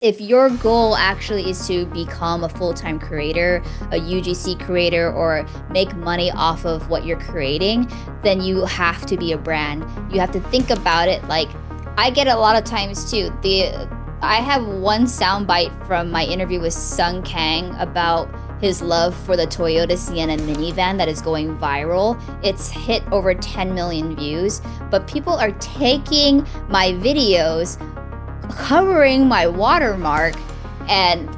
If your goal actually is to become a full-time creator, a UGC creator, or make money off of what you're creating, then you have to be a brand. You have to think about it like I get a lot of times too. I have one soundbite from my interview with Sung Kang about his love for the Toyota Sienna minivan that is going viral. It's hit over 10 million views, but people are taking my videos, covering my watermark, and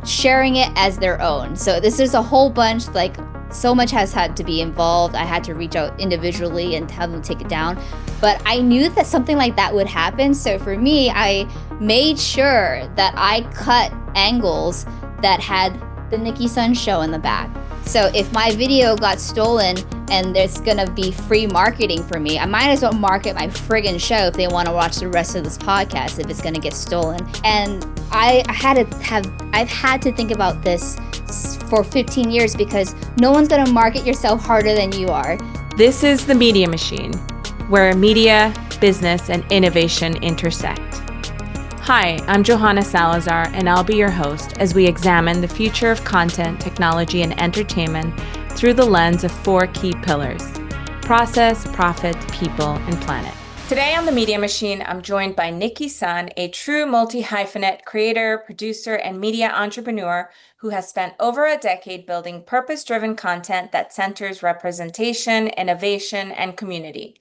sharing it as their own. So this is a whole bunch, like so much has had to be involved. I had to reach out individually and have them take it down. But I knew that something like that would happen. So for me, I made sure that I cut angles that had the Nikki Sun show in the back. So if my video got stolen and there's gonna be free marketing for me, I might as well market my friggin' show if they want to watch the rest of this podcast if it's gonna get stolen. And I've had to think about this for 15 years because no one's gonna market yourself harder than you are. This is The Media Machine, where media, business, and innovation intersect. Hi, I'm Johanna Salazar, and I'll be your host as we examine the future of content, technology, and entertainment through the lens of four key pillars: process, profit, people, and planet. Today on The Media Machine, I'm joined by Nicki Sun, a true multi-hyphenate creator, producer, and media entrepreneur who has spent over a decade building purpose-driven content that centers representation, innovation, and community.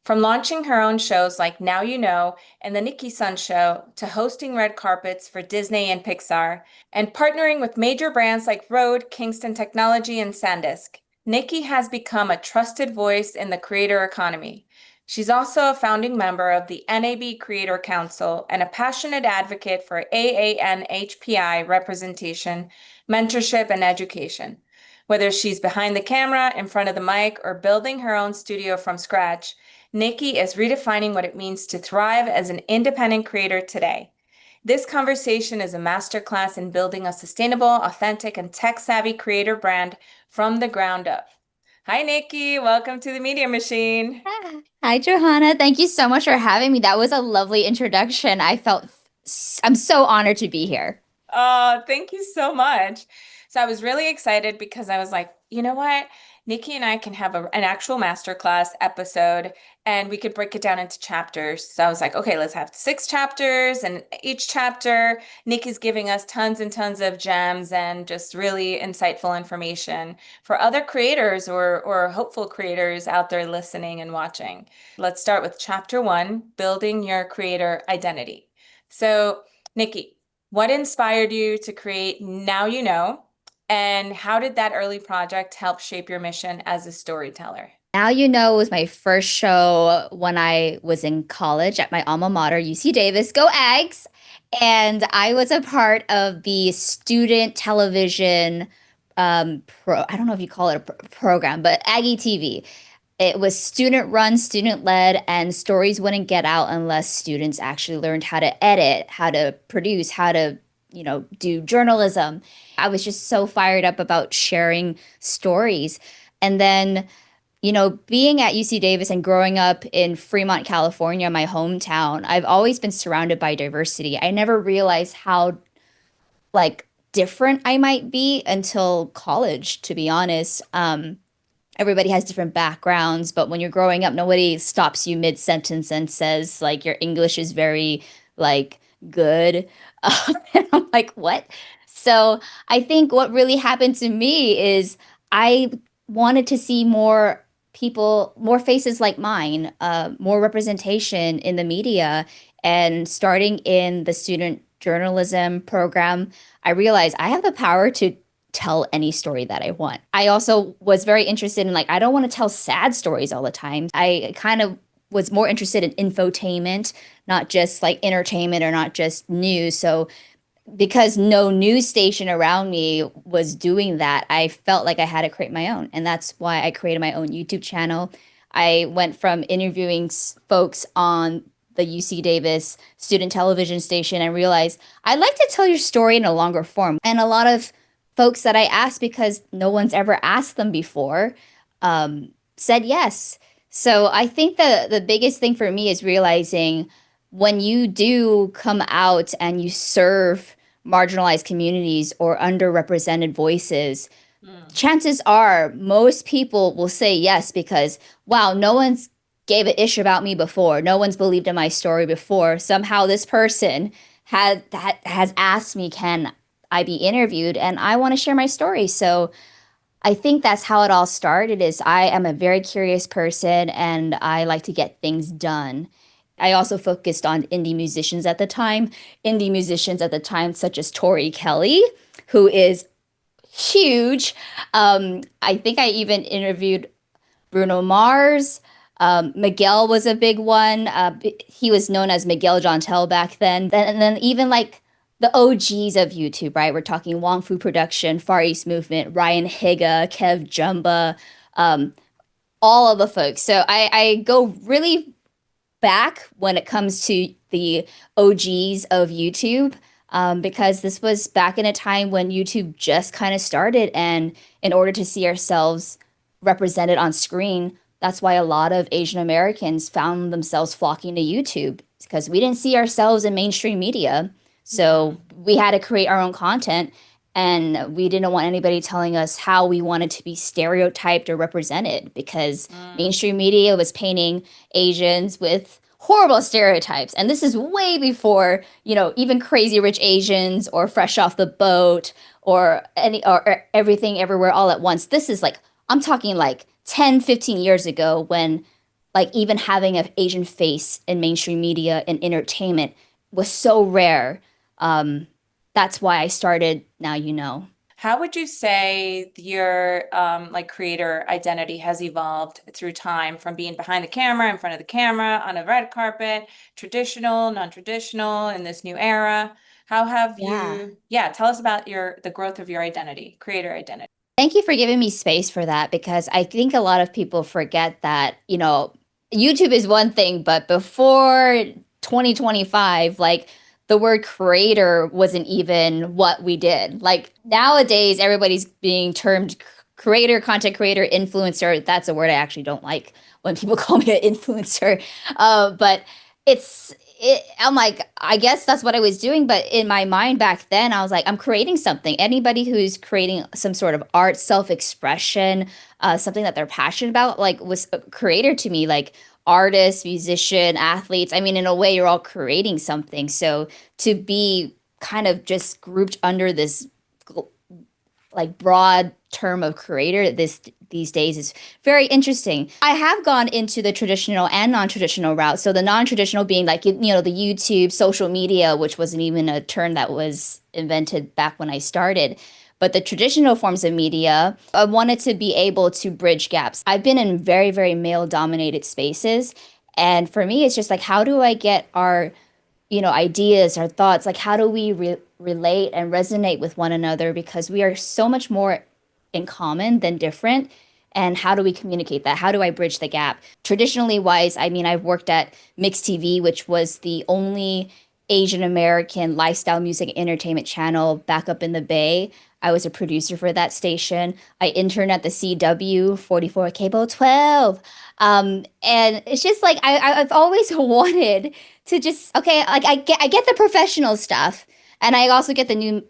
From launching her own shows like Now You Know and The Nicki Sun Show to hosting red carpets for Disney and Pixar, and partnering with major brands like Rode, Kingston Technology, and SanDisk, Nicki has become a trusted voice in the creator economy. She's also a founding member of the NAB Creator Council and a passionate advocate for AANHPI representation, mentorship, and education. Whether she's behind the camera, in front of the mic, or building her own studio from scratch, Nicki is redefining what it means to thrive as an independent creator today. This conversation is a masterclass in building a sustainable, authentic, and tech-savvy creator brand from the ground up. Hi, Nicki. Welcome to The Media Machine. Hi, Johanna. Thank you so much for having me. That was a lovely introduction. I'm so honored to be here. Oh, thank you so much. So I was really excited because I was like, you know what? Nicki and I can have an actual masterclass episode and we could break it down into chapters. So I was like, okay, let's have 6 chapters, and each chapter, Nicki's giving us tons and tons of gems and just really insightful information for other creators or hopeful creators out there listening and watching. Let's start with chapter 1, building your creator identity. So, Nicki, what inspired you to create Now You Know? And how did that early project help shape your mission as a storyteller? Now You Know was my first show when I was in college at my alma mater, UC Davis. Go Ags! And I was a part of the student television I don't know if you call it a program, but Aggie TV. It was student run, student led, and stories wouldn't get out unless students actually learned how to edit, how to produce, how to, do journalism. I was just so fired up about sharing stories. And then, being at UC Davis and growing up in Fremont, California, my hometown, I've always been surrounded by diversity. I never realized how like different I might be until college, to be honest. Everybody has different backgrounds, but when you're growing up, nobody stops you mid sentence and says like your English is very like good. And I'm like, what? So I think what really happened to me is I wanted to see more people, more faces like mine, more representation in the media. And starting in the student journalism program, I realized I have the power to tell any story that I want. I also was very interested in I don't want to tell sad stories all the time. I kind of was more interested in infotainment, not just like entertainment or not just news. So because no news station around me was doing that, I felt like I had to create my own. And that's why I created my own YouTube channel. I went from interviewing folks on the UC Davis student television station and realized I'd like to tell your story in a longer form. And a lot of folks that I asked, because no one's ever asked them before, said yes. So I think the biggest thing for me is realizing when you do come out and you serve marginalized communities or underrepresented voices, Mm. chances are most people will say yes because, wow, no one's gave a ish about me before. No one's believed in my story before. Somehow this person has asked me, can I be interviewed? And I want to share my story. So I think that's how it all started is I am a very curious person and I like to get things done. I also focused on indie musicians at the time. Indie musicians at the time, such as Tori Kelly, who is huge. I think I even interviewed Bruno Mars. Miguel was a big one. He was known as Miguel Jontel back then. And then even like the OGs of YouTube, right? We're talking Wong Fu Production, Far East Movement, Ryan Higa, Kev Jumba, um, all of the folks. So I go really back when it comes to the OGs of YouTube, because this was back in a time when YouTube just kind of started. And in order to see ourselves represented on screen, that's why a lot of Asian Americans found themselves flocking to YouTube because we didn't see ourselves in mainstream media. So Mm. we had to create our own content. And we didn't want anybody telling us how we wanted to be stereotyped or represented because Mm. mainstream media was painting Asians with horrible stereotypes. And this is way before, even Crazy Rich Asians or Fresh Off the Boat or Everything Everywhere All at Once. This is like I'm talking like 10, 15 years ago when like even having an Asian face in mainstream media and entertainment was so rare. Um, that's why I started Now You Know. How would you say your like creator identity has evolved through time from being behind the camera, in front of the camera, on a red carpet, traditional, non-traditional, in this new era? How have Yeah. you, yeah, tell us about the growth of your identity, creator identity. Thank you for giving me space for that because I think a lot of people forget that, YouTube is one thing, but before 2025, like the word creator wasn't even what we did. Like nowadays, everybody's being termed creator, content creator, influencer. That's a word I actually don't like when people call me an influencer. But I'm like, I guess that's what I was doing. But in my mind back then, I was like, I'm creating something. Anybody who's creating some sort of art, self-expression, something that they're passionate about, like was a creator to me, like artists, musician, athletes. I mean, in a way, you're all creating something. So to be kind of just grouped under this like broad term of creator these days is very interesting. I have gone into the traditional and non-traditional route. So the non-traditional being like the YouTube, social media, which wasn't even a term that was invented back when I started. But the traditional forms of media, I wanted to be able to bridge gaps. I've been in very, very male dominated spaces. And for me, it's just like, how do I get our ideas, our thoughts, like how do we relate and resonate with one another because we are so much more in common than different. And how do we communicate that? How do I bridge the gap? Traditionally wise, I mean, I've worked at Mix TV, which was the only Asian American lifestyle music entertainment channel back up in the Bay. I was a producer for that station. I interned at the CW 44 Cable 12. And it's just like I've always wanted to just okay, like I get the professional stuff and I also get the new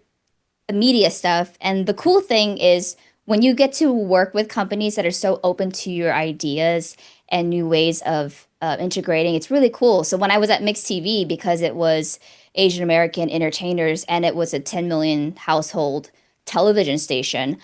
media stuff. And the cool thing is when you get to work with companies that are so open to your ideas and new ways of integrating, it's really cool. So when I was at Mix TV, because it was Asian American entertainers and it was a 10 million household television station,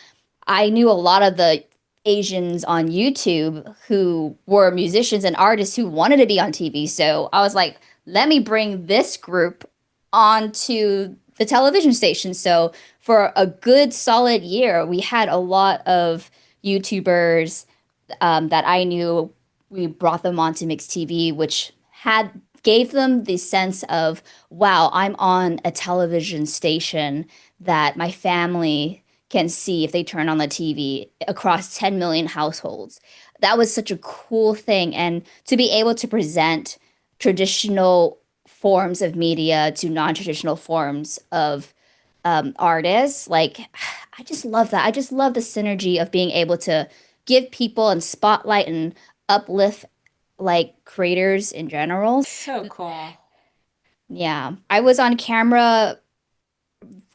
I knew a lot of the Asians on YouTube who were musicians and artists who wanted to be on TV. So I was like, let me bring this group onto the television station. So for a good solid year, we had a lot of YouTubers that I knew. We brought them onto Mixed TV, which had gave them the sense of, wow, I'm on a television station that my family can see if they turn on the TV across 10 million households. That was such a cool thing. And to be able to present traditional forms of media to non-traditional forms of artists, like I just love that. I just love the synergy of being able to give people and spotlight and uplift like creators in general. So cool. Yeah. I was on camera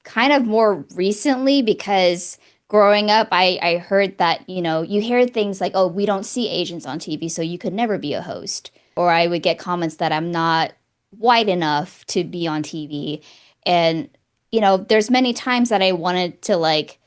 kind of more recently because growing up, I heard that, you hear things like, oh, we don't see Asians on TV, so you could never be a host. Or I would get comments that I'm not white enough to be on TV. And, there's many times that I wanted to like,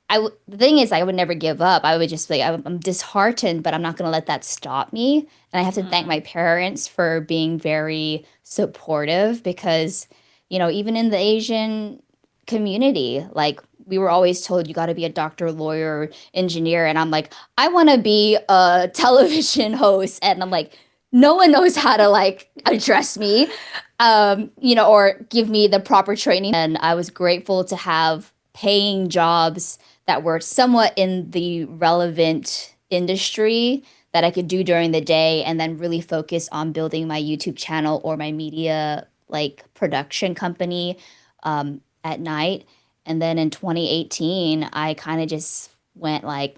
the thing is, I would never give up. I would just be like, I'm disheartened, but I'm not going to let that stop me. And I have to thank Mm. my parents for being very supportive because, even in the Asian community, like we were always told you got to be a doctor, lawyer, engineer. And I'm like, I want to be a television host. And I'm like, no one knows how to like address me, or give me the proper training. And I was grateful to have paying jobs that were somewhat in the relevant industry that I could do during the day and then really focus on building my YouTube channel or my media like production company at night. And then in 2018, I kind of just went like,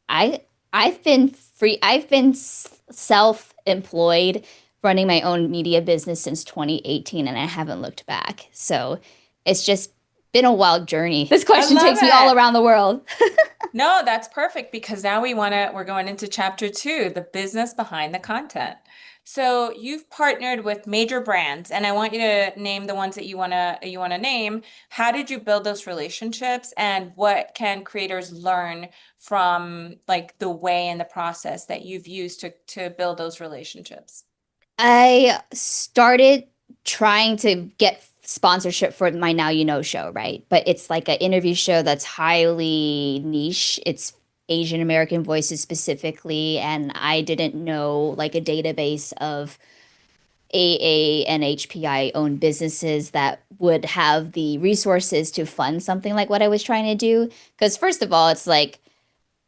I I've been free. I've been self-employed running my own media business since 2018 and I haven't looked back. So it's just been a wild journey. This I question love takes me all it. around the world. No, that's perfect because now we're going into chapter two, the business behind the content. So you've partnered with major brands, and I want you to name the ones that you wanna name. How did you build those relationships, and what can creators learn from like the way and the process that you've used to build those relationships? I started trying to get sponsorship for my Now You Know show, right? But it's like an interview show that's highly niche. It's Asian American voices specifically, and I didn't know like a database of AA and HPI owned businesses that would have the resources to fund something like what I was trying to do. Because first of all, it's like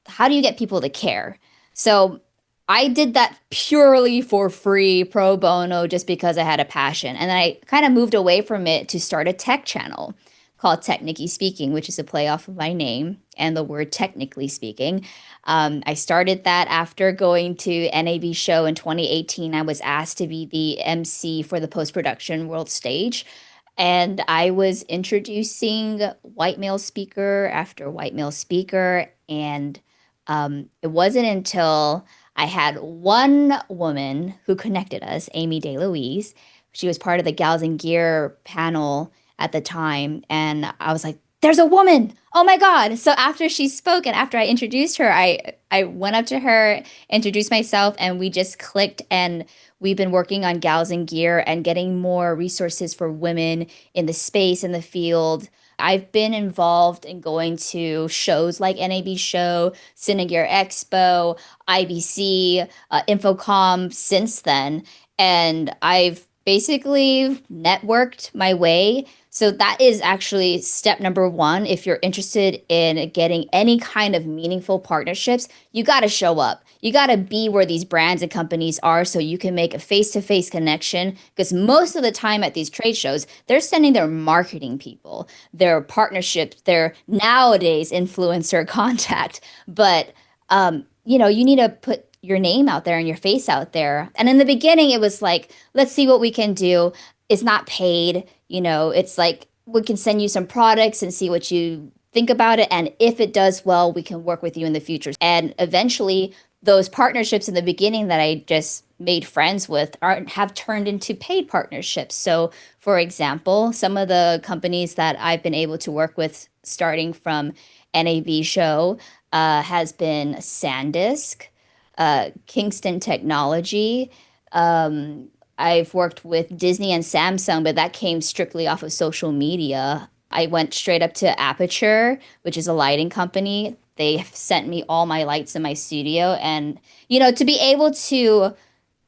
how do you get people to care? So I did that purely for free, pro bono, just because I had a passion. And then I kind of moved away from it to start a tech channel called Tech Nikki Speaking, which is a play off of my name and the word technically speaking. I started that after going to NAB show in 2018. I was asked to be the MC for the post production world stage. And I was introducing white male speaker after white male speaker. And it wasn't until I had one woman who connected us, Amy DeLuise. She was part of the Gals and Gear panel at the time. And I was like, there's a woman. Oh my God. So after she spoke and after I introduced her, I went up to her, introduced myself, and we just clicked. And we've been working on Gals and Gear and getting more resources for women in the space, in the field. I've been involved in going to shows like NAB Show, Cinegear Expo, IBC, Infocom since then. And I've basically networked my way. So that is actually step number one. If you're interested in getting any kind of meaningful partnerships, you got to show up. You got to be where these brands and companies are so you can make a face to face connection. Because most of the time at these trade shows, they're sending their marketing people, their partnerships, their nowadays influencer contact. But, you need to put your name out there and your face out there. And in the beginning, it was like, let's see what we can do. It's not paid. It's like we can send you some products and see what you think about it. And if it does well, we can work with you in the future. And eventually, those partnerships in the beginning that I just made friends with have turned into paid partnerships. So, for example, some of the companies that I've been able to work with starting from NAB Show has been SanDisk, Kingston Technology. I've worked with Disney and Samsung, but that came strictly off of social media. I went straight up to Aperture, which is a lighting company. They sent me all my lights in my studio. And, to be able to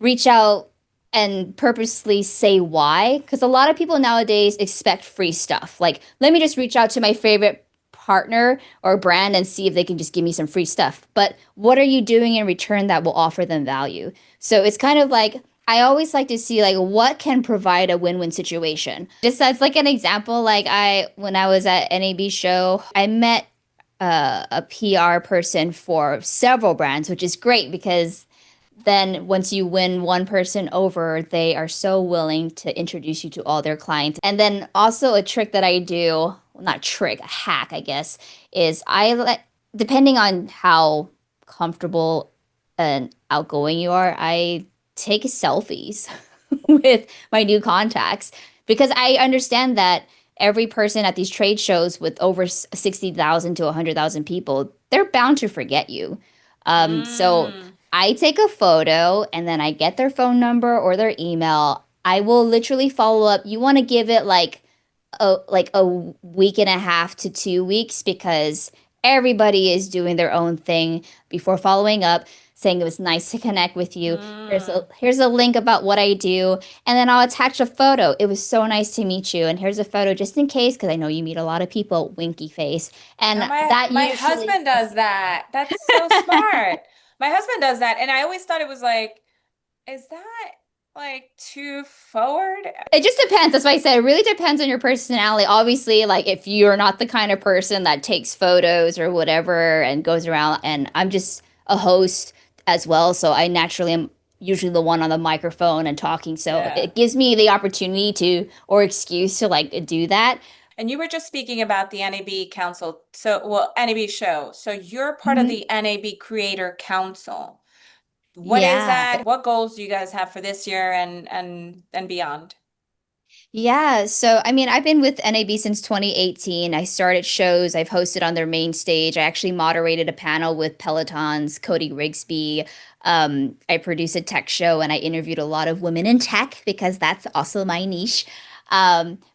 reach out and purposely say why, because a lot of people nowadays expect free stuff. Like, let me just reach out to my favorite partner or brand and see if they can just give me some free stuff. But what are you doing in return that will offer them value? So it's kind of like I always like to see like what can provide a win-win situation. Just as like an example, like when I was at NAB show, I met a PR person for several brands, which is great because then once you win one person over, they are so willing to introduce you to all their clients. And then also a trick that I do, well, not trick, a hack, I guess, is I let, depending on how comfortable and outgoing you are, I take selfies with my new contacts because I understand that every person at these trade shows with over 60,000 to 100,000 people, they're bound to forget you. So Mm. I take a photo and then I get their phone number or their email. I will literally follow up. You want to give it like a week and a half to 2 weeks because everybody is doing their own thing before following up, saying it was nice to connect with you. Mm. Here's a link about what I do, and then I'll attach a photo. It was so nice to meet you, and here's a photo just in case because I know you meet a lot of people. Winky face, Oh, and my that my usually husband does that. That's so smart. My husband does that, and I always thought it was like, is that like too forward? it just depends. That's why I said it really depends on your personality. Obviously, like if you're not the kind of person that takes photos or whatever and goes around, and I'm just a host as well, so I naturally am usually the one on the microphone and talking. So Yeah. it gives me the opportunity to or excuse to like do that. And you were just speaking about the NAB Council, so well, NAB show. So you're part of Mhm. the NAB Creator Council. What is Yeah. that? What goals do you guys have for this year and beyond? Yeah, so I mean, I've been with NAB since 2018. I started shows, I've hosted on their main stage. I actually moderated a panel with Peloton's Cody Rigsby. I produced a tech show and I interviewed a lot of women in tech because that's also my niche.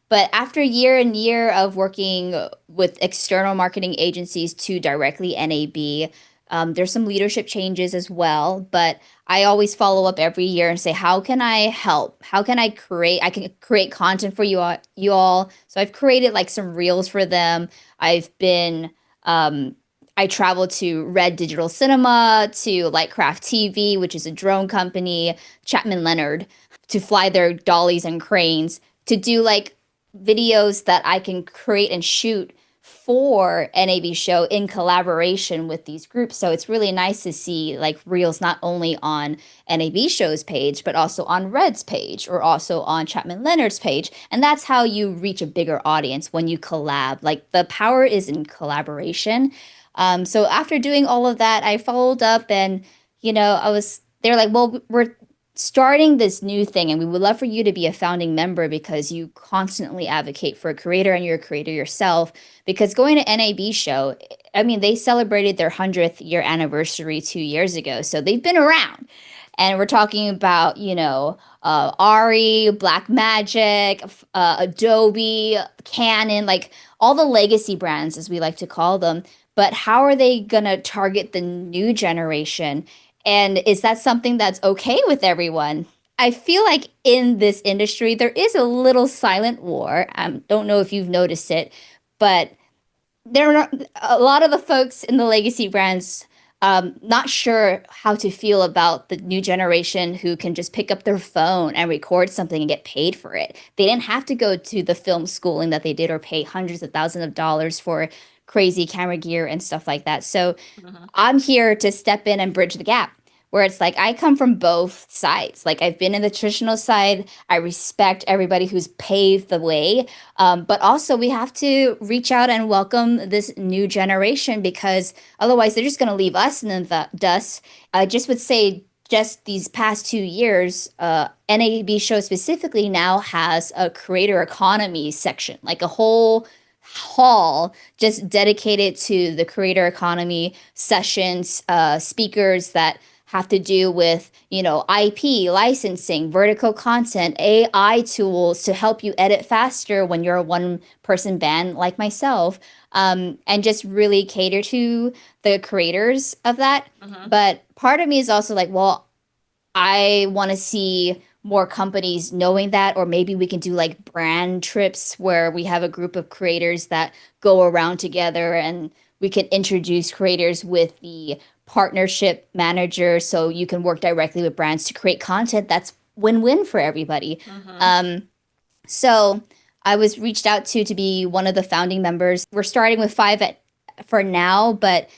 But after year and year of working with external marketing agencies to directly NAB, there's some leadership changes as well, but I always follow up every year and say, how can I help? How can I create? I can create content for you all. So I've created like some reels for them. I've been, um, I traveled to Red Digital Cinema, to Lightcraft TV, which is a drone company, Chapman Leonard, to fly their dollies and cranes, to do like videos that I can create and shoot for NAB show in collaboration with these groups. So it's really nice to see like reels not only on NAB show's page, but also on Red's page or also on Chapman Leonard's page. And that's how you reach a bigger audience when you collab. Like the power is in collaboration. So after doing all of that, I followed up and, they're like, well, we're starting this new thing and we would love for you to be a founding member because you constantly advocate for a creator and you're a creator yourself because going to NAB show, I mean, they celebrated their 100th year anniversary 2 years ago, so they've been around. And we're talking about, Ari, Black Magic, Adobe, Canon, like all the legacy brands, as we like to call them. But how are they going to target the new generation? And is that something that's okay with everyone? I feel like in this industry, there is a little silent war. I don't know if you've noticed it, but there are a lot of the folks in the legacy brands not sure how to feel about the new generation who can just pick up their phone and record something and get paid for it. They didn't have to go to the film schooling that they did or pay hundreds of thousands of dollars for crazy camera gear and stuff like that. So Mhm. I'm here to step in and bridge the gap. Where it's like I come from both sides. Like I've been in the traditional side. I respect everybody who's paved the way. But also, we have to reach out and welcome this new generation because otherwise, they're just going to leave us in the dust. I just would say, just these past 2 years, NAB show specifically now has a creator economy section, like a whole hall just dedicated to the creator economy sessions, speakers that have to do with, IP, licensing, vertical content, AI tools to help you edit faster when you're a one person band like myself, and just really cater to the creators of that. Mhm. But part of me is also like, well, I want to see more companies knowing that, or maybe we can do like brand trips where we have a group of creators that go around together and we can introduce creators with the partnership manager so you can work directly with brands to create content that's win-win for everybody. Mhm. Um, so I was reached out to be one of the founding members. We're starting with five for now, but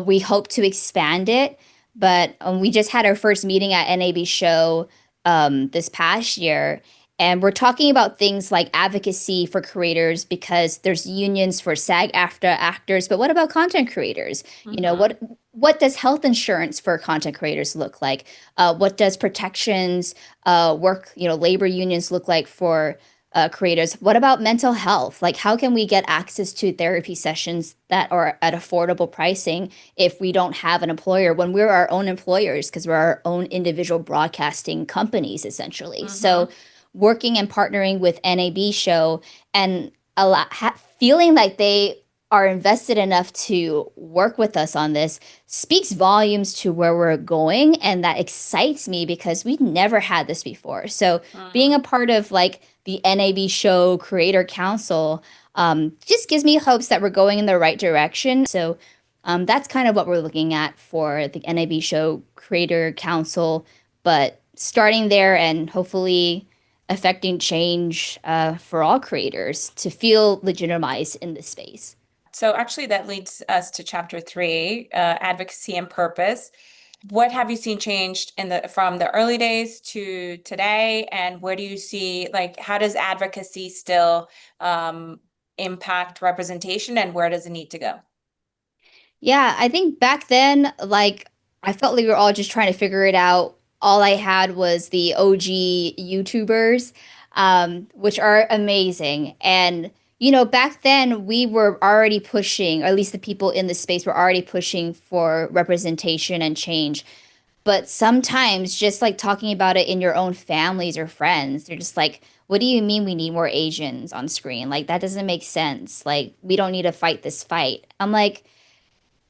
we hope to expand it. But we just had our first meeting at NAB show this past year. And we're talking about things like advocacy for creators because there's unions for SAG-AFTRA actors, but what about content creators? You know, Mm-hmm. what does health insurance for content creators look like? What does protections, labor unions look like for creators? What about mental health? Like, how can we get access to therapy sessions that are at affordable pricing if we don't have an employer when we're our own employers because we're our own individual broadcasting companies essentially. Mm-hmm. So working and partnering with NAB show and feeling like they are invested enough to work with us on this speaks volumes to where we're going, and that excites me because we've never had this before. So being Mm-hmm. a part of like the NAB show creator council just gives me hopes that we're going in the right direction. So that's kind of what we're looking at for the NAB show creator council, but starting there and hopefully affecting change for all creators to feel legitimized in this space. So actually, that leads us to chapter three, advocacy and purpose. What have you seen changed in the from the early days to today, and where do you see like how does advocacy still impact representation, and where does it need to go? Yeah, I think back then, like, I felt like we were all just trying to figure it out. All I had was the OG YouTubers, which are amazing. And, you know, back then we were already pushing, or at least the people in the space were already pushing for representation and change. But sometimes just like talking about it in your own families or friends, they're just like, what do you mean we need more Asians on screen? Like, that doesn't make sense. Like, we don't need to fight this fight. I'm like,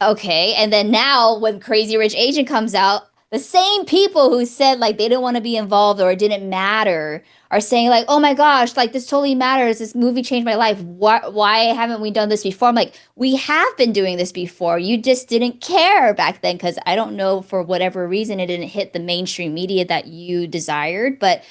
okay. And then now when Crazy Rich Asian comes out, the same people who said like they didn't want to be involved or it didn't matter are saying like, "Oh my gosh, like this totally matters. This movie changed my life. Why haven't we done this before?" I'm like, "We have been doing this before. You just didn't care back then because I don't know for whatever reason it didn't hit the mainstream media that you desired." But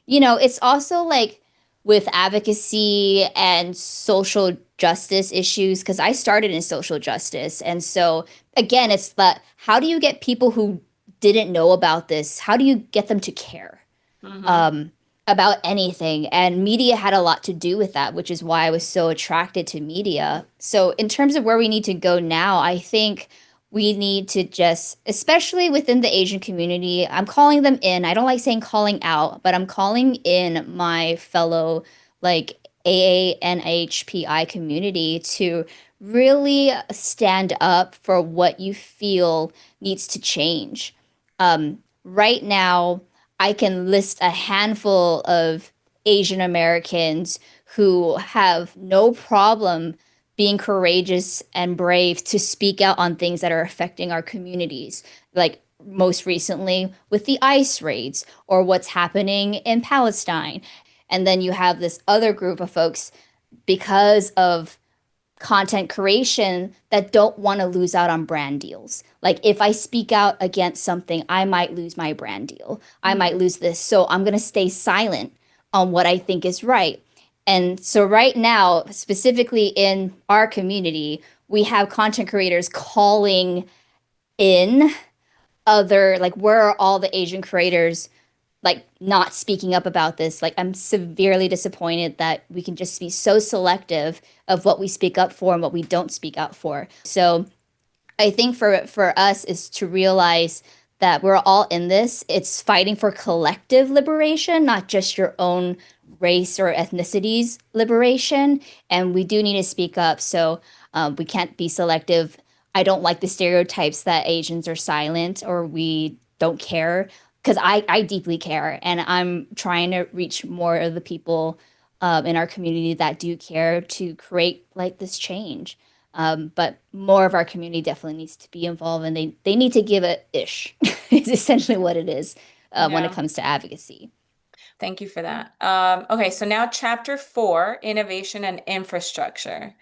you know, it's also like with advocacy and social justice issues because I started in social justice. And so again, it's that how do you get people who didn't know about this? How do you get them to care Mm-hmm. um, about anything? And media had a lot to do with that, which is why I was so attracted to media. So in terms of where we need to go now, I think we need to just, especially within the Asian community, I'm calling them in. I don't like saying calling out, but I'm calling in my fellow like AANHPI community to really stand up for what you feel needs to change. Right now, I can list a handful of Asian Americans who have no problem being courageous and brave to speak out on things that are affecting our communities. Like most recently with the ICE raids or what's happening in Palestine. And then you have this other group of folks because of content creation that don't want to lose out on brand deals. Like if I speak out against something, I might lose my brand deal. I might Mm-hmm. lose this. So I'm going to stay silent on what I think is right. And so right now, specifically in our community, we have content creators calling in other like where are all the Asian creators like not speaking up about this. Like I'm severely disappointed that we can just be so selective of what we speak up for and what we don't speak out for. So I think for us is to realize that we're all in this. It's fighting for collective liberation, not just your own race or ethnicity's liberation. And we do need to speak up. So we can't be selective. I don't like the stereotypes that Asians are silent or we don't care because I deeply care and I'm trying to reach more of the people in our community that do care to create like this change. But more of our community definitely needs to be involved and they need to give a ish. It's essentially what it is when it Yeah. comes to advocacy. Thank you for that. Okay, so now chapter four, innovation and infrastructure.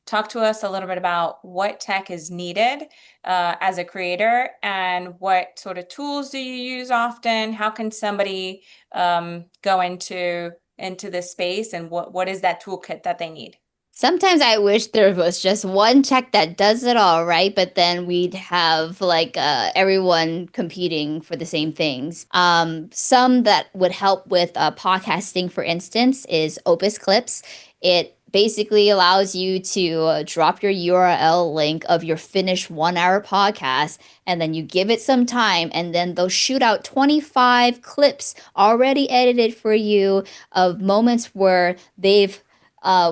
Talk to us a little bit about what tech is needed as a creator and what sort of tools do you use often? How can somebody go into this space and what is that toolkit that they need? Sometimes I wish there was just one tech that does it all, right? But then we'd have like everyone competing for the same things. Some that would help with podcasting, for instance, is Opus Clips. It basically allows you to drop your URL link of your finished 1 hour podcast, and then you give it some time, and then they'll shoot out 25 clips already edited for you of moments where they've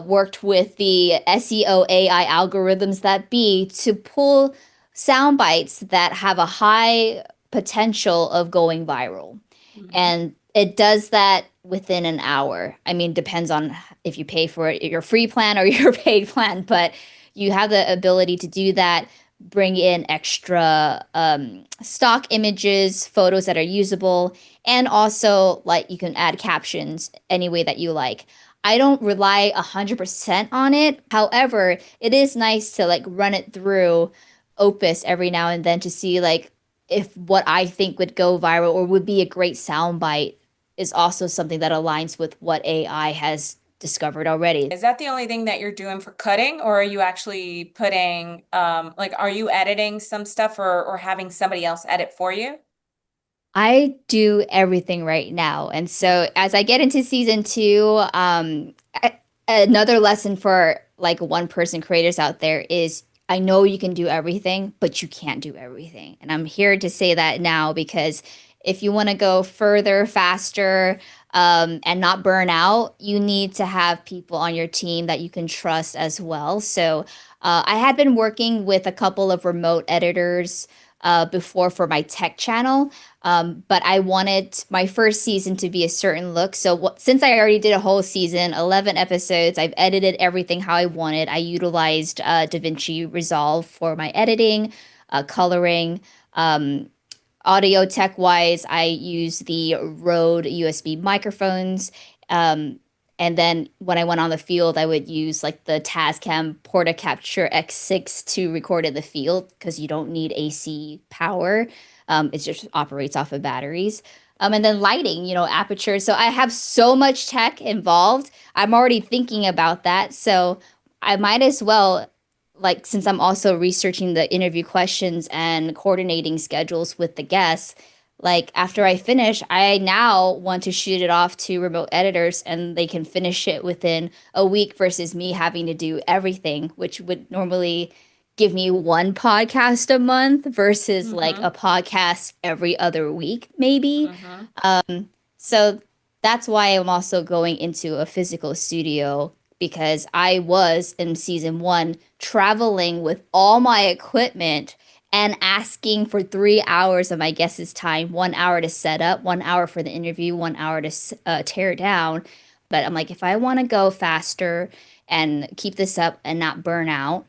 worked with the SEO AI algorithms that be to pull sound bites that have a high potential of going viral. Mhm. And it does that within an hour. I mean, depends on if you pay for it, your free plan or your paid plan, but you have the ability to do that, bring in extra stock images, photos that are usable, and also like you can add captions any way that you like. I don't rely 100% on it. However, it is nice to like run it through Opus every now and then to see like if what I think would go viral or would be a great soundbite is also something that aligns with what AI has discovered already. Is that the only thing that you're doing for cutting, or are you actually putting, like, are you editing some stuff or having somebody else edit for you? I do everything right now. And so as I get into season two, another lesson for like one person creators out there is I know you can do everything, but you can't do everything. And I'm here to say that now because if you want to go further, faster, and not burn out, you need to have people on your team that you can trust as well. So I had been working with a couple of remote editors before for my tech channel. But I wanted my first season to be a certain look. So since I already did a whole season, 11 episodes, I've edited everything how I wanted. I utilized DaVinci Resolve for my editing, coloring, um, audio tech wise, I use the Rode USB microphones. Um, and then when I went on the field, I would use like the Tascam Portacapture X6 to record in the field because you don't need AC power. It just operates off of batteries. And then lighting, aperture. So I have so much tech involved. I'm already thinking about that. So I might as well like since I'm also researching the interview questions and coordinating schedules with the guests, like after I finish, I now want to shoot it off to remote editors and they can finish it within a week versus me having to do everything, which would normally give me one podcast a month versus like Mm-hmm. a podcast every other week, maybe. Mm-hmm. So that's why I'm also going into a physical studio because I was in season one traveling with all my equipment and asking for 3 hours of my guest's time, 1 hour to set up, 1 hour for the interview, 1 hour to tear down. But I'm like, if I want to go faster and keep this up and not burn out,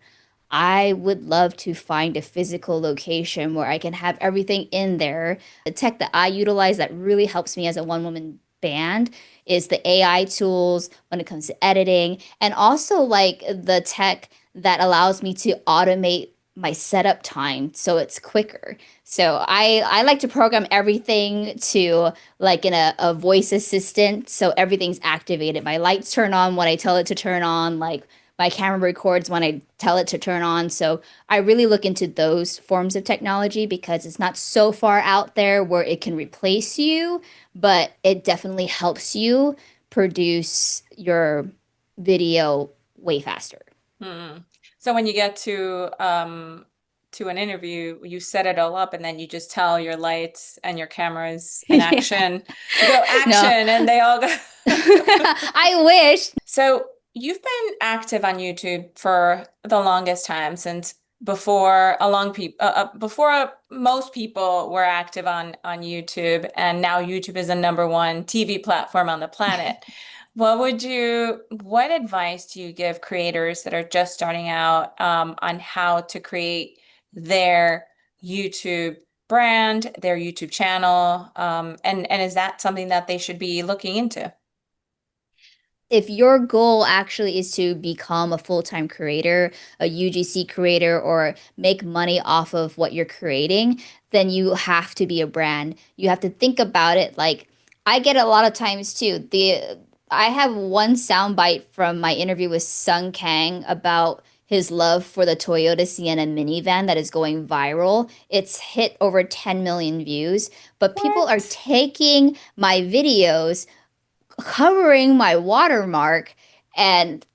I would love to find a physical location where I can have everything in there. The tech that I utilize that really helps me as a one woman band is the AI tools when it comes to editing, and also like the tech that allows me to automate my setup time so it's quicker. So I like to program everything to like in a voice assistant so everything's activated. My lights turn on when I tell it to turn on, like my camera records when I tell it to turn on. So I really look into those forms of technology because it's not so far out there where it can replace you, but it definitely helps you produce your video way faster. Hmm. So when you get to an interview, you set it all up and then you just tell your lights and your cameras in Yeah. action. You go No. action and they all go. I wish. So you've been active on YouTube for the longest time since before a long peop before most people were active on YouTube, and now YouTube is the number one TV platform on the planet. What advice do you give creators that are just starting out on how to create their YouTube brand, their YouTube channel, and is that something that they should be looking into? If your goal actually is to become a full-time creator, a UGC creator, or make money off of what you're creating, then you have to be a brand. You have to think about it like I get a lot of times too. I have one soundbite from my interview with Sung Kang about his love for the Toyota Sienna minivan that is going viral. It's hit over 10 million views, but people are What? taking my videos, covering my watermark, and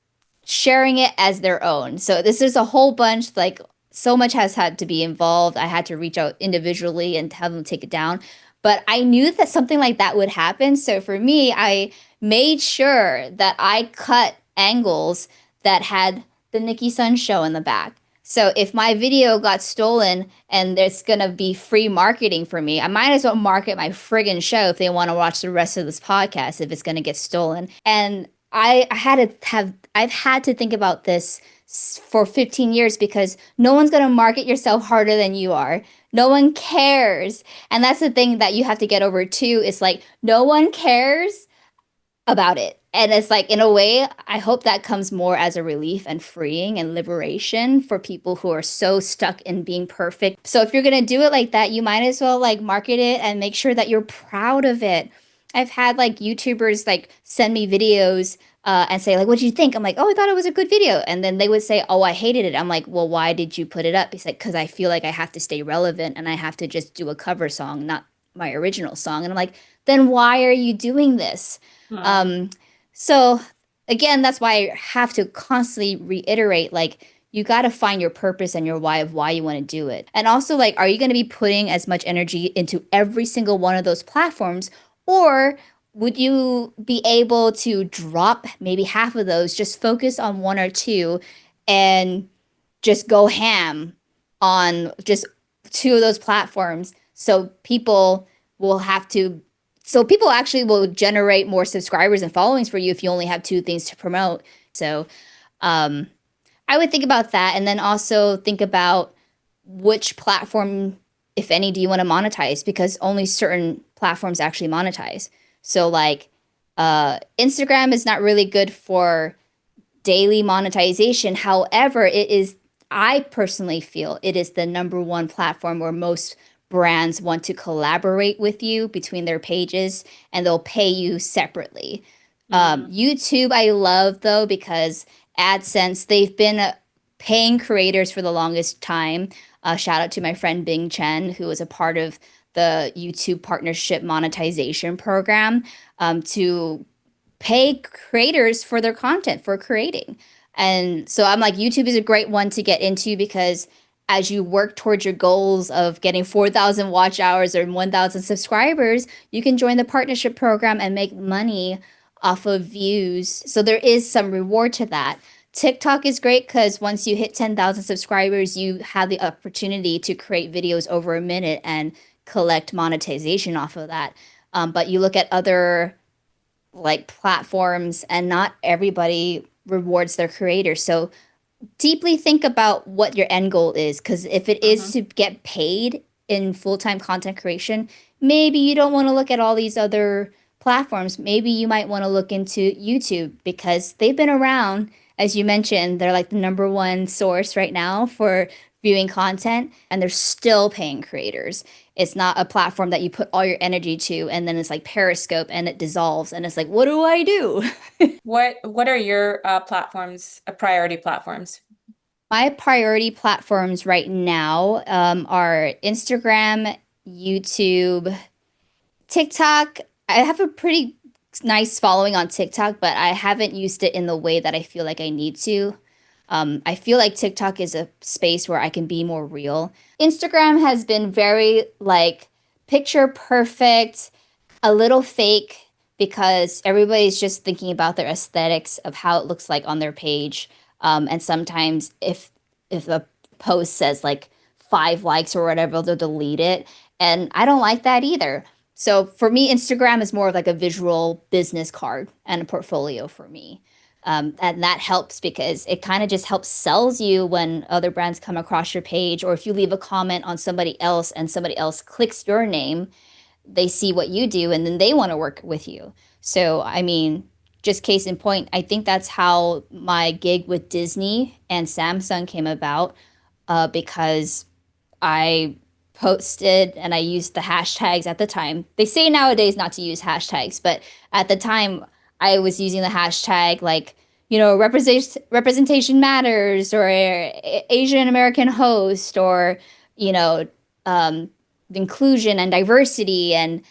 sharing it as their own. So this is a whole bunch, like so much has had to be involved. I had to reach out individually and have them take it down. But I knew that something like that would happen. So for me, I made sure that I cut angles that had the Nikki Sun show in the back. So if my video got stolen and there's gonna be free marketing for me, I might as well market my friggin' show if they want to watch the rest of this podcast if it's gonna get stolen. And I had to have I've had to think about this for 15 years because no one's going to market yourself harder than you are. No one cares. And that's the thing that you have to get over too. It's like no one cares about it. And it's like, in a way, I hope that comes more as a relief and freeing and liberation for people who are so stuck in being perfect. So if you're going to do it like that, you might as well like market it and make sure that you're proud of it. I've had like YouTubers like send me videos and say like, "What do you think?" I'm like, "Oh, I thought it was a good video," and then they would say, "Oh, I hated it." I'm like, "Well, why did you put it up?" He's like, "Because I feel like I have to stay relevant and I have to just do a cover song, not my original song." And I'm like, "Then why are you doing this?" Hmm. Um, so again, that's why I have to constantly reiterate like you got to find your purpose and your why of why you want to do it. And also like are you going to be putting as much energy into every single one of those platforms or would you be able to drop maybe half of those, just focus on one or two and just go ham on just two of those platforms so people actually will generate more subscribers and followings for you if you only have two things to promote. So um, I would think about that and then also think about which platform, if any, do you want to monetize because only certain platforms actually monetize. So like Instagram is not really good for daily monetization. However, I personally feel it is the number one platform where most brands want to collaborate with you between their pages and they'll pay you separately. Mm. YouTube, I love though, because AdSense, they've been paying creators for the longest time. Shout out to my friend Bing Chen, who was a part of the YouTube partnership monetization program to pay creators for their content for creating. And so I'm like, YouTube is a great one to get into because as you work towards your goals of getting 4,000 watch hours or 1,000 subscribers, you can join the partnership program and make money off of views. So there is some reward to that. TikTok is great because once you hit 10,000 subscribers, you have the opportunity to create videos over a minute and collect monetization off of that. But you look at other like platforms and not everybody rewards their creators. So deeply think about what your end goal is because if it is Hmm. to get paid in full-time content creation, maybe you don't want to look at all these other platforms. Maybe you might want to look into YouTube because they've been around. As you mentioned, they're like the number one source right now for viewing content and they're still paying creators. It's not a platform that you put all your energy to and then it's like Periscope and it dissolves and it's like, what do I do? What are your platforms, priority platforms? My priority platforms right now are Instagram, YouTube, TikTok. I have a pretty nice following on TikTok, but I haven't used it in the way that I feel like I need to. I feel like TikTok is a space where I can be more real. Instagram has been very like picture perfect, a little fake because everybody's just thinking about their aesthetics of how it looks like on their page. And sometimes if a post says like 5 likes or whatever, they'll delete it. And I don't like that either. So for me, Instagram is more of like a visual business card and a portfolio for me. And that helps because it kind of just helps sells you when other brands come across your page, or if you leave a comment on somebody else and somebody else clicks your name, they see what you do and then they want to work with you. So, I mean, just case in point, I think that's how my gig with Disney and Samsung came about because I posted and I used the hashtags at the time. They say nowadays not to use hashtags, but at the time I was using the hashtag like, representation matters, or Asian American host, or, you know, um, inclusion and diversity. And,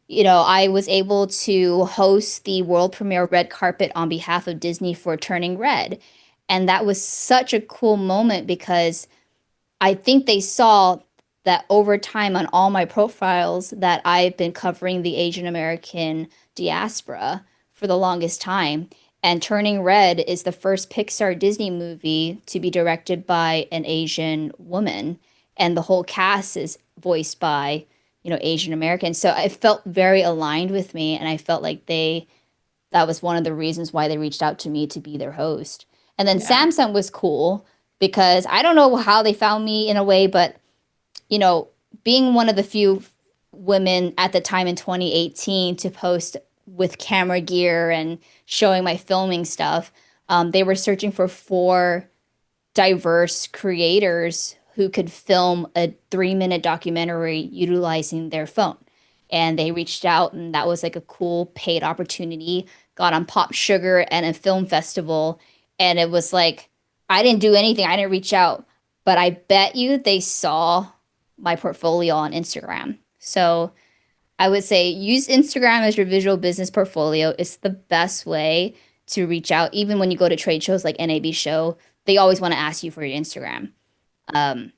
I was able to host the world premiere red carpet on behalf of Disney for Turning Red. And that was such a cool moment because I think they saw that over time on all my profiles that I've been covering the Asian American diaspora for the longest time. And Turning Red is the first Pixar Disney movie to be directed by an Asian woman. And the whole cast is voiced by, Asian Americans. So I felt very aligned with me. And I felt like that was one of the reasons why they reached out to me to be their host. And then Yeah. Samsung was cool because I don't know how they found me in a way, but you know, being one of the few women at the time in 2018 to post with camera gear and showing my filming stuff, they were searching for four diverse creators who could film a 3-minute documentary utilizing their phone. And they reached out, and that was like a cool paid opportunity. Got on Pop Sugar and a film festival. And it was like, I didn't do anything, I didn't reach out, but I bet you they saw my portfolio on Instagram. So I would say use Instagram as your visual business portfolio. It's the best way to reach out. Even when you go to trade shows like NAB Show, they always want to ask you for your Instagram. Um,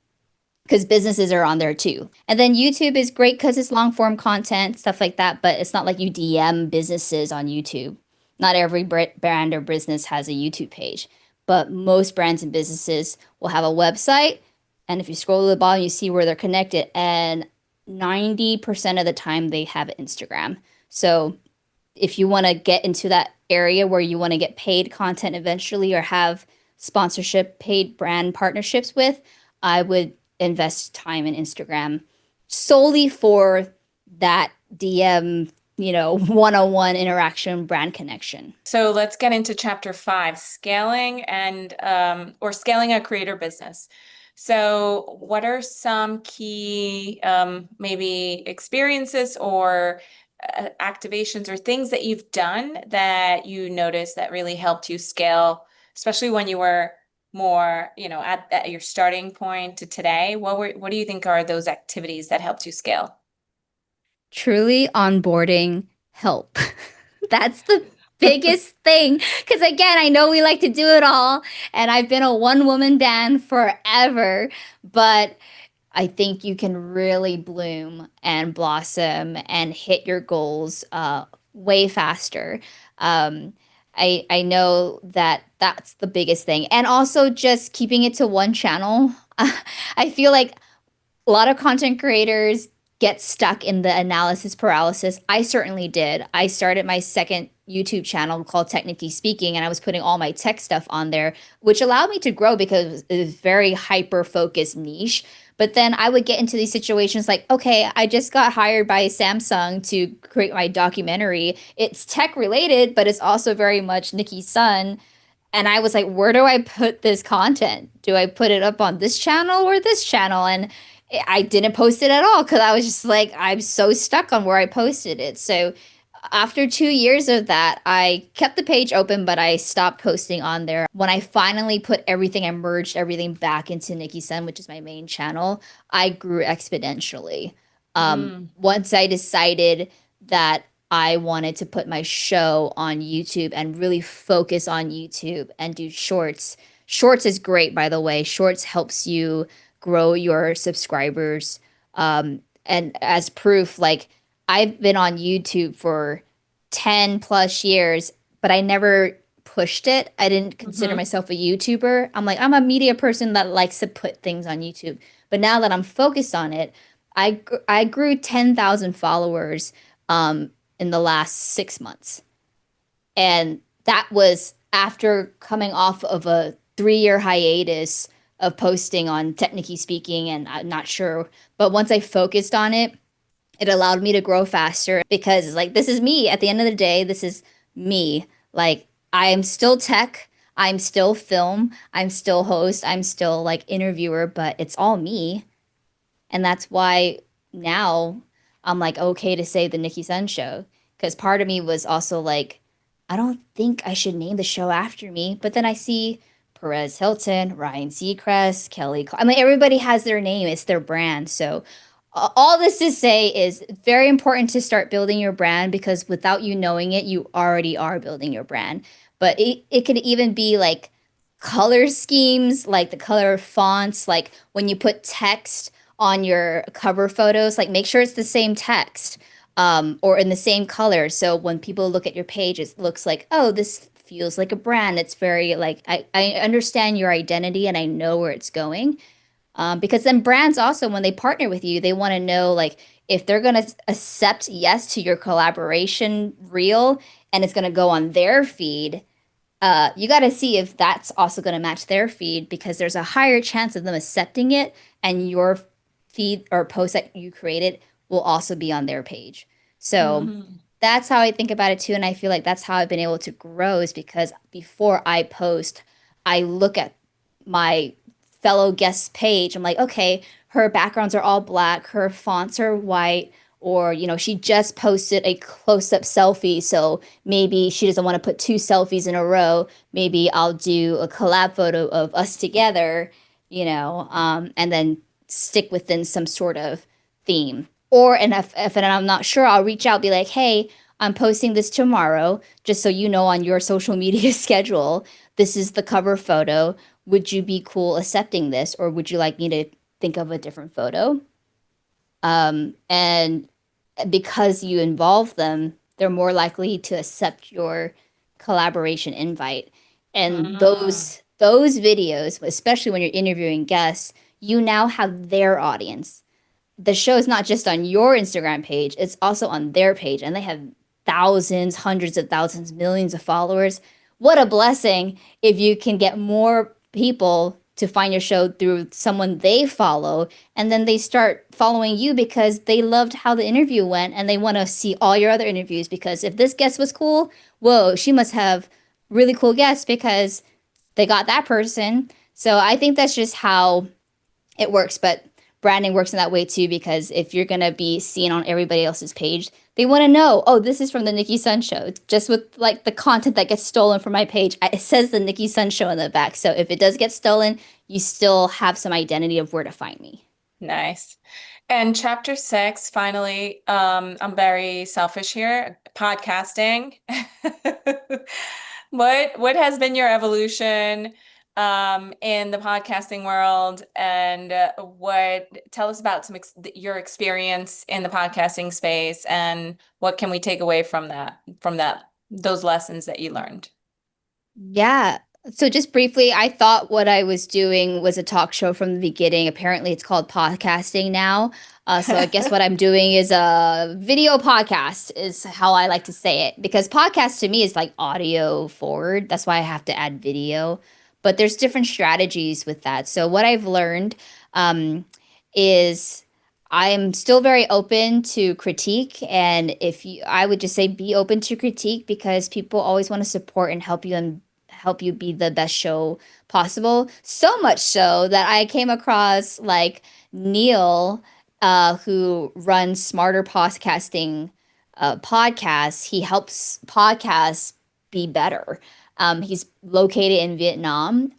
because businesses are on there too. And then YouTube is great because it's long form content, stuff like that. But it's not like you DM businesses on YouTube. Not every brand or business has a YouTube page, but most brands and businesses will have a website. And if you scroll to the bottom, you see where they're connected. And 90% of the time, they have Instagram. So if you want to get into that area where you want to get paid content eventually or have sponsorship paid brand partnerships with, I would invest time in Instagram solely for that DM, one-on-one interaction brand connection. So let's get into chapter 5, scaling and or scaling a creator business. So what are some key maybe experiences or activations or things that you've done that you noticed that really helped you scale, especially when you were more, at your starting point to today? What do you think are those activities that helped you scale? Truly onboarding help. That's the biggest thing. Because again, I know we like to do it all, and I've been a one woman band forever, but I think you can really bloom and blossom and hit your goals way faster. Um, I know that that's the biggest thing, and also just keeping it to one channel. I feel like a lot of content creators get stuck in the analysis paralysis. I certainly did. I started my second YouTube channel called Technically Speaking, and I was putting all my tech stuff on there, which allowed me to grow because it was very hyper focused niche. But then I would get into these situations like, okay, I just got hired by Samsung to create my documentary. It's tech related, but it's also very much Nicki's son. And I was like, where do I put this content? Do I put it up on this channel or this channel? And I didn't post it at all because I was just like, I'm so stuck on where I posted it. So after 2 years of that, I kept the page open, but I stopped posting on there. When I finally put everything and merged everything back into Nikki Sun, which is my main channel, I grew exponentially. Mm. Once I decided that I wanted to put my show on YouTube and really focus on YouTube and do shorts. Shorts is great, by the way. Shorts helps you grow your subscribers. And as proof, like I've been on YouTube for 10 plus years, but I never pushed it. I didn't consider Hmm. myself a YouTuber. I'm like, I'm a media person that likes to put things on YouTube. But now that I'm focused on it, I grew 10,000 followers um, in the last 6 months. And that was after coming off of a 3 year hiatus of posting on Technically Speaking, and I'm not sure. But once I focused on it, it allowed me to grow faster because it's like, this is me. At the end of the day, this is me. Like, I am still tech. I'm still film. I'm still host. I'm still like interviewer, but it's all me. And that's why now I'm like, okay to say the Nikki Sun show. Because part of me was also like, I don't think I should name the show after me. But then I see Perez Hilton, Ryan Seacrest, I mean, everybody has their name, it's their brand. So, all this to say is very important to start building your brand because without you knowing it, you already are building your brand. But it could even be like color schemes, like the color of fonts, like when you put text on your cover photos, like make sure it's the same text or in the same color. So when people look at your page, it looks like, oh, this feels like a brand. It's very like, I understand your identity and I know where it's going. Because then brands also, when they partner with you, they want to know like if they're going to accept yes to your collaboration reel and it's going to go on their feed, you got to see if that's also going to match their feed because there's a higher chance of them accepting it and your feed or post that you created will also be on their page. So Mm-hmm. that's how I think about it too. And I feel like that's how I've been able to grow is because before I post, I look at my fellow guest's page. I'm like, okay, her backgrounds are all black, her fonts are white, or, she just posted a close up selfie. So maybe she doesn't want to put two selfies in a row. Maybe I'll do a collab photo of us together, and then stick within some sort of theme. Or, and if I'm not sure, I'll reach out, be like, hey, I'm posting this tomorrow, just so you know on your social media schedule. This is the cover photo. Would you be cool accepting this, or would you like me to think of a different photo? And because you involve them, they're more likely to accept your collaboration invite. And Mm-hmm. those videos, especially when you're interviewing guests, you now have their audience. The show is not just on your Instagram page, it's also on their page, and they have thousands, hundreds of thousands, millions of followers. What a blessing if you can get more people to find your show through someone they follow, and then they start following you because they loved how the interview went and they want to see all your other interviews. Because if this guest was cool, whoa, she must have really cool guests because they got that person. So I think that's just how it works, but branding works in that way too because if you're gonna be seen on everybody else's page, they want to know, oh, this is from the Nikki Sun Show. Just with like the content that gets stolen from my page, it says the Nikki Sun Show in the back. So if it does get stolen, you still have some identity of where to find me. Nice. And chapter six, finally, I'm very selfish here, podcasting. What has been your evolution in the podcasting world, and what tell us about your experience in the podcasting space, and what can we take away from that those lessons that you learned? Yeah. So just briefly, I thought what I was doing was a talk show from the beginning. Apparently, it's called podcasting now. So I guess what I'm doing is a video podcast, is how I like to say it. Because podcast to me is like audio forward. That's why I have to add video. But there's different strategies with that. So what I've learned um, is I'm still very open to critique. And I would just say be open to critique because people always want to support and help you be the best show possible. So much so that I came across like Neil, who runs Smarter Podcasting podcasts. He helps podcasts be better. He's located in Vietnam.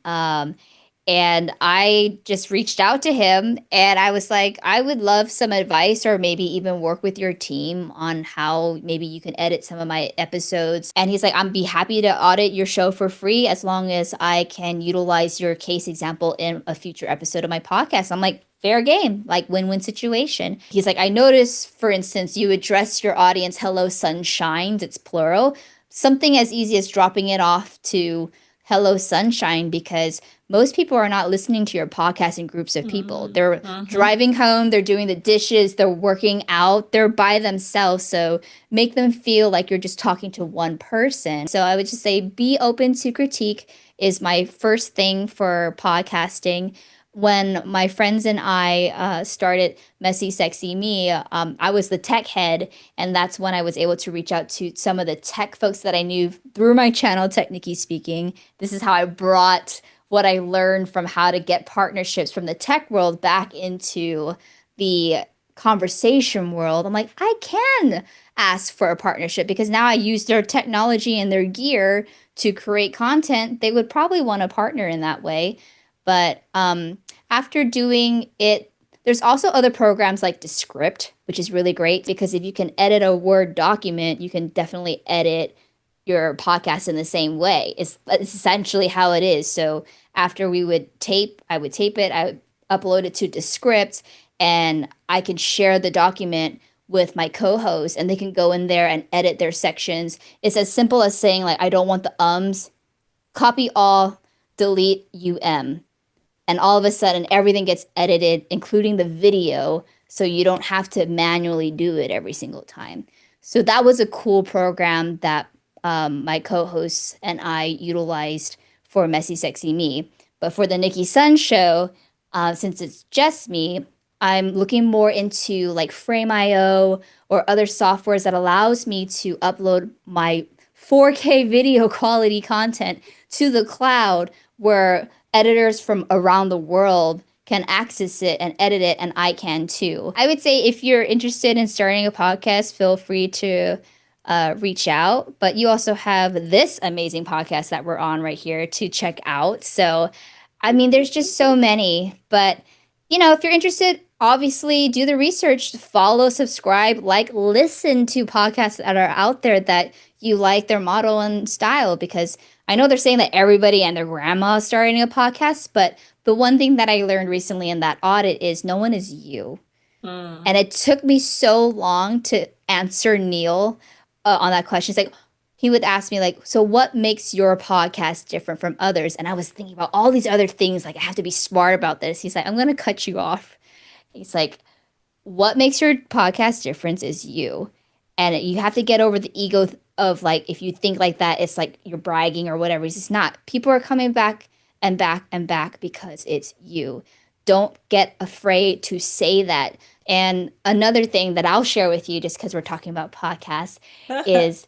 And I just reached out to him and I was like, I would love some advice or maybe even work with your team on how maybe you can edit some of my episodes. And he's like, I'd be happy to audit your show for free as long as I can utilize your case example in a future episode of my podcast. I'm like, fair game, like win-win situation. He's like, I noticed, for instance, you address your audience, hello, sunshines, it's plural. Something as easy as dropping it off to hello, sunshine, because most people are not listening to your podcast in groups of people. They're Mm-hmm. driving home, they're doing the dishes, they're working out, they're by themselves. So make them feel like you're just talking to one person. So I would just say be open to critique is my first thing for podcasting. When my friends and I started Messy Sexy Me, I was the tech head, and that's when I was able to reach out to some of the tech folks that I knew through my channel, Nikki Speaking. This is how I brought what I learned from how to get partnerships from the tech world back into the conversation world. I'm like, I can ask for a partnership because now I use their technology and their gear to create content. They would probably want to partner in that way. But after doing it, there's also other programs like Descript, which is really great because if you can edit a Word document, you can definitely edit your podcast in the same way. It's essentially how it is. So after I would tape it, I would upload it to Descript, and I can share the document with my co-host and they can go in there and edit their sections. It's as simple as saying like I don't want the ums, copy all, delete and all of a sudden everything gets edited, including the video, so you don't have to manually do it every single time. So that was a cool program that my co-hosts and I utilized for Messy Sexy Me. But for the Nikki Sun show, since it's just me, I'm looking more into like Frame.io or other softwares that allows me to upload my 4K video quality content to the cloud where editors from around the world can access it and edit it, and I can too. I would say if you're interested in starting a podcast, feel free to reach out. But you also have this amazing podcast that we're on right here to check out. So, I mean, there's just so many. But, if you're interested, obviously do the research, follow, subscribe, like, listen to podcasts that are out there that you like their model and style because I know they're saying that everybody and their grandma is starting a podcast, but the one thing that I learned recently in that audit is no one is you. Mm. And it took me so long to answer Neil on that question. It's like he would ask me like, "So what makes your podcast different from others?" And I was thinking about all these other things. Like I have to be smart about this. He's like, "I'm going to cut you off." He's like, what makes your podcast difference is you. And you have to get over the ego of like, if you think like that, it's like you're bragging or whatever. It's just not. People are coming back and back and back because it's you. Don't get afraid to say that. And another thing that I'll share with you, just because we're talking about podcasts, is,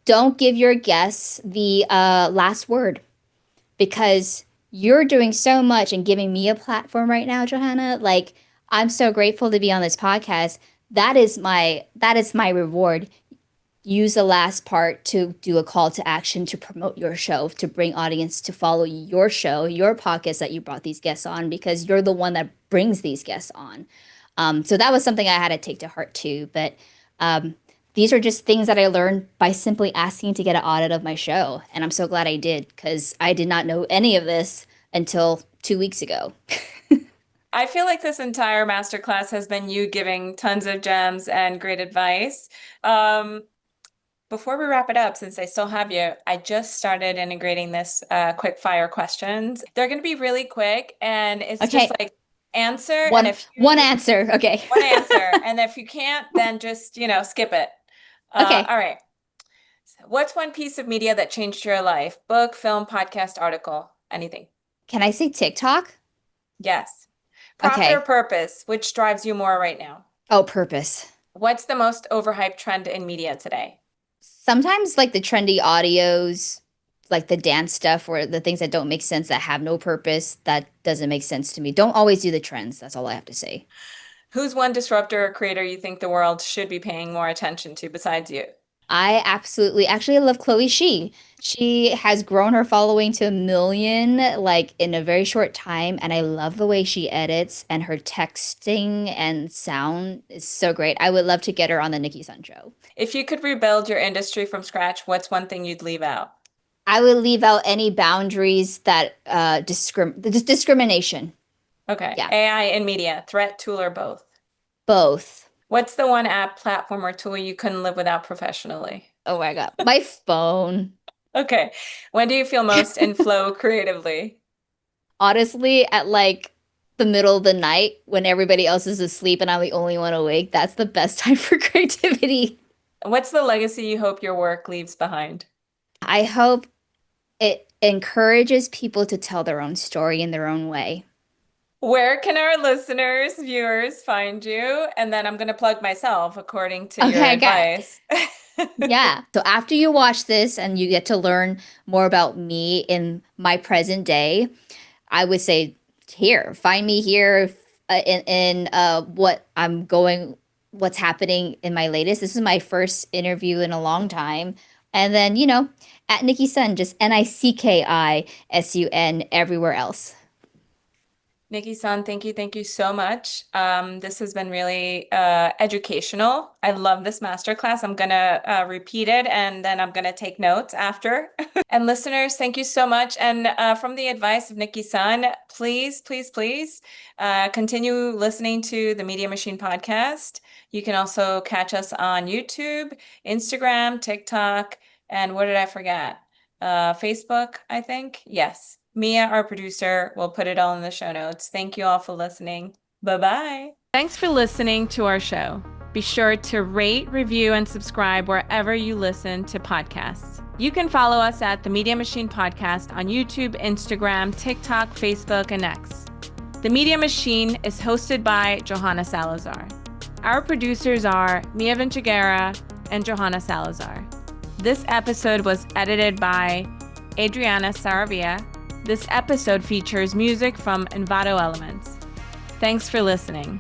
don't give your guests the last word because you're doing so much and giving me a platform right now, Johanna. Like, I'm so grateful to be on this podcast. That is my reward. Use the last part to do a call to action to promote your show, to bring audience to follow your show, your podcast that you brought these guests on because you're the one that brings these guests on. So that was something I had to take to heart too. But these are just things that I learned by simply asking to get an audit of my show. And I'm so glad I did because I did not know any of this until 2 weeks ago. I feel like this entire masterclass has been you giving tons of gems and great advice. Before we wrap it up, since I still have you, I just started integrating this quick fire questions. They're going to be really quick, and it's just Okay. like answer, and One if one you answer. Okay. one answer, and if you can't, then just skip it. Okay. All right. So what's one piece of media that changed your life? Book, film, podcast, article, anything? Can I say TikTok? Yes. Profit or Okay. purpose? Which drives you more right now? Oh, purpose. What's the most overhyped trend in media today? Sometimes like the trendy audios, like the dance stuff or the things that don't make sense that have no purpose, that doesn't make sense to me. Don't always do the trends. That's all I have to say. Who's one disruptor or creator you think the world should be paying more attention to besides you? I absolutely actually love Chloe She. She has grown her following to 1 million like in a very short time, and I love the way she edits and her texting and sound is so great. I would love to get her on the Nikki Sun show. If you could rebuild your industry from scratch, what's one thing you'd leave out? I would leave out any boundaries that discrimination. Okay. Yeah, AI and media, threat, tool, or both? both. What's the one app, platform, or tool you couldn't live without professionally? Oh my God, my phone. Okay. When do you feel most in flow creatively? Honestly, at like the middle of the night when everybody else is asleep and I'm the only one awake, that's the best time for creativity. What's the legacy you hope your work leaves behind? I hope it encourages people to tell their own story in their own way. Where can our listeners, viewers find you? And then I'm going to plug myself according to your Okay, good. advice. Yeah. So after you watch this and you get to learn more about me in my present day, I would say here, find me here in what I'm going what's happening in my latest. This is my first interview in a long time. And then, at Nikki Sun, just NICKISUN everywhere else. Nikki-san, thank you so much. This has been really educational. I love this masterclass. I'm gonna repeat it and then I'm gonna take notes after. And listeners, thank you so much. And from the advice of Nikki-san, please continue listening to the Media Machine podcast. You can also catch us on YouTube, Instagram, TikTok, and what did I forget? Facebook, I think. Yes. Mia, our producer, will put it all in the show notes. Thank you all for listening. Bye-bye. Thanks for listening to our show. Be sure to rate, review, and subscribe wherever you listen to podcasts. You can follow us at The Media Machine Podcast on YouTube, Instagram, TikTok, Facebook, and X. The Media Machine is hosted by Johanna Salazar. Our producers are Mia Vinciguerra and Johanna Salazar. This episode was edited by Adriana Saravia. This episode features music from Envato Elements. Thanks for listening.